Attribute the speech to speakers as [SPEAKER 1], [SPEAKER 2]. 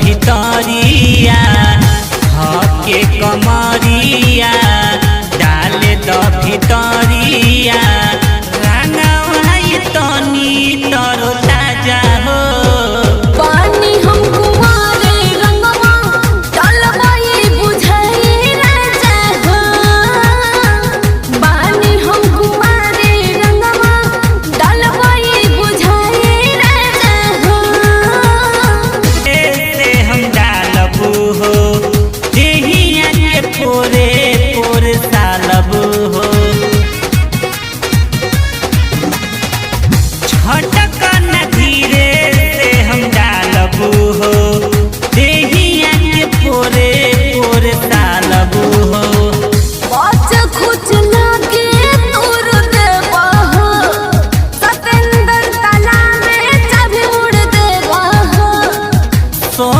[SPEAKER 1] भितरिया हके कमरिया डाले द भितरिया तनी तरो ताजा हो
[SPEAKER 2] पानी हम कुमारे रंगवा चलबाई बुझाई राजा हो पानी हम कुमारे रंगवा चलबाई बुझाई राजा हो
[SPEAKER 1] से हम डालबू हो देहिया के पोरे पोर सालबू हो छटकन धीरे से हम डालबू हो देहिया के पोरे पोर सालबू हो
[SPEAKER 2] बाच कुछ लागे दूर देवा हो सतेंद्र ताला में चाबी उड़ देवा हो
[SPEAKER 1] सो